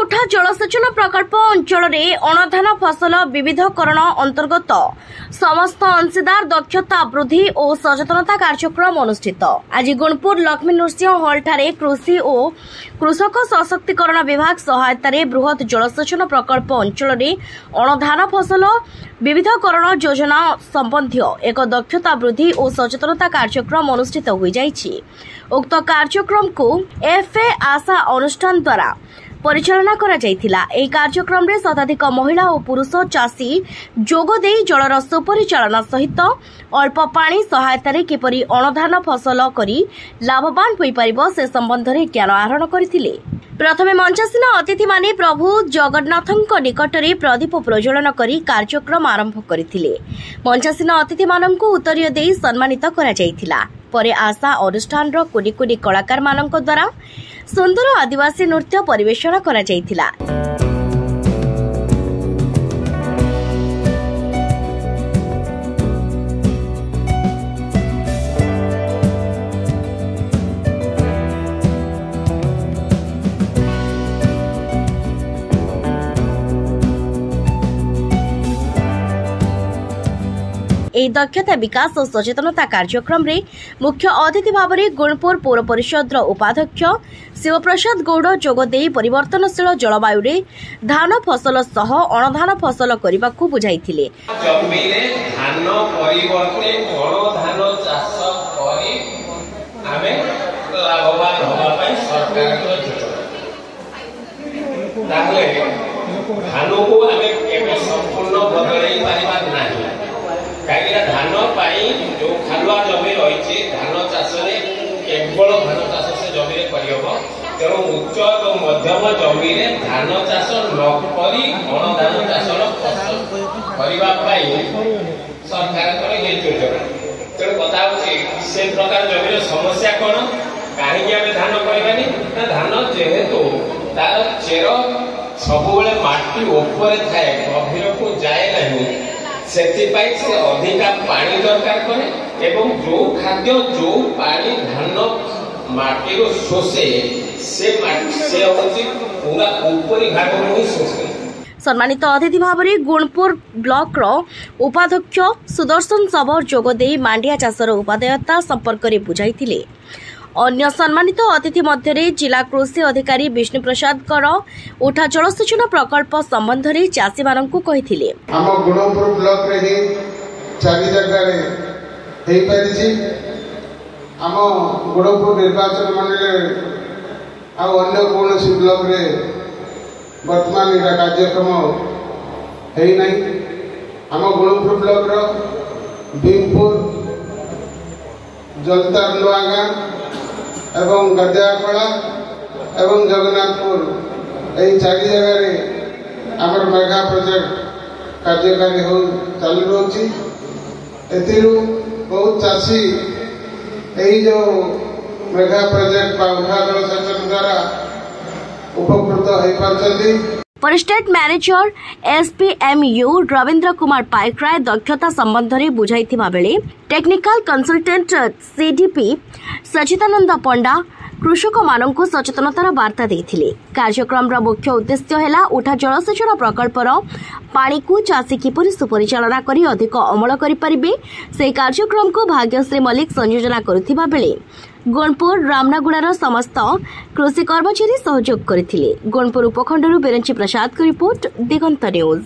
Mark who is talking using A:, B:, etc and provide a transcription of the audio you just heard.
A: उठा जलसेचन प्रकल्प अंचल में अणधान फसल विविधकरण अंतर्गत समस्त अंशीदार दक्षता वृद्धि और सचेतनता कार्यक्रम अनुष्ठित। आज गुणपुर लक्ष्मी नृसिंह हॉल ठारे कृषि और कृषक सशक्तिकरण विभाग सहायता बृहत जलसेचन प्रकल्प अंचल में अणधान फसल विविधकरण योजना संबंधी एक दक्षता वृद्धि और सचेतनता कार्यक्रम अनुष्ठित हो जाइछि। उक्त कार्यक्रम को एफए आशा अनुष्ठान द्वारा परिचालना करा जायथिला। एही कार्यक्रम रे शताधिक महिला और पुरुष चाषी जोगदे जलर सुपरिचालना सहित अल्प पानी सहायता रे किपरि अणधान फसल करी लाभवान होई परिबो से संबंध रे ज्ञान आहरण करथिले। प्रथमे मंचासीन अतिथि माने प्रभु जगन्नाथଙ୍କ निकटरे प्रदीप प्रज्वलन करी कार्यक्रम आरंभ करथिले। मंचासीन अतिथि माननकु उत्तरीय देई सम्मानित करा जायथिला। परे आशा अनुष्ठान रो कोडी कोडी कलाकार माननक द्वारा सुंदर आदिवासी नृत्य परिवेषण करा जायथिला। এই दक्षता विकास और सचेतनता कार्यक्रम रे मुख्य अतिथि भाव में गुणपुर पौर परिषद उपाध्यक्ष शिवप्रसाद गौड़ जोगदे परिवर्तनशील जलवायु रे धान फसल सह अणधान फसल करने को बुझाइथिले।
B: कहीं धान जो खालुआ जमी रही धान चाष केवल धान चाष से जमी करहब तेणु उच्च और मध्यम जमी धान चाष नक अणधान चाष करने सरकार योजना। तेणु कथा से प्रकार जमी समस्या कौन कहीं आम धान करवानी ना धान जेहेतु तार चेर सब माटी ऊपर थाए गभीर को जाए नहीं से अधिका पानी दरकार करे एवं जो खाद्य जो पानी धान माटी शोषे से पूरा ऊपरी भाग में शोषे।
A: सम्मानित अतिथि भाव में गुणपुर ब्लॉक उपाध्यक्ष सुदर्शन सबर जोगदे मांडिया चाषर उपादेयता संपर्क में बुझाइथिले। अन्य सम्मानित अतिथि मध्य जिला कृषि अधिकारी विष्णु प्रसाद कर उठा जलसेचन प्रकल्प संबंध में चाषी मानक कहिथिले।
C: हम गुणपुर ब्लॉक रे ही 4 जगह रे हेई परिछि। हम गुणपुर निर्वाचन मंडल आ अन्य कोनोसी ब्लॉक रे वर्तमान इरा कार्यक्रम हेई नहीं। हम गुणपुर ब्लॉक रो भीमपुर जलतार नवागा एवं गद्यापड़ा एवं जगन्नाथपुर यही 4 जगह रे आमर मेगा प्रोजेक्ट कार्यकारी हो चालू रही। बहुत चाषी यही जो मेगा प्रोजेक्ट उठा जलसेचन द्वारा उपकृत हो पार्टी।
A: State manager SPMU Ravindra Kumar Paikray दक्षता संबंध में बुझाइथिबा बेले technical consultant CDP Sachidanand Panda कृषक मानक सचेतनतार वार्ता देथिले। कार्यक्रम मुख्य उद्देश्य है उठा जलसेचन प्रकल्पर पानी को चाषी किपरि सुपरिचालना करी अधिक अमल करि परिबे से कार्यक्रम को भाग्यश्री मल्लिक संयोजना करुथिबा बेले गुणपुर रामनागुड़ार समस्त कृषि कर्मचारी सहयोग करथिले। गुणपुर उपखंडरू बिरंची प्रसाद रिपोर्ट दिगंत न्यूज।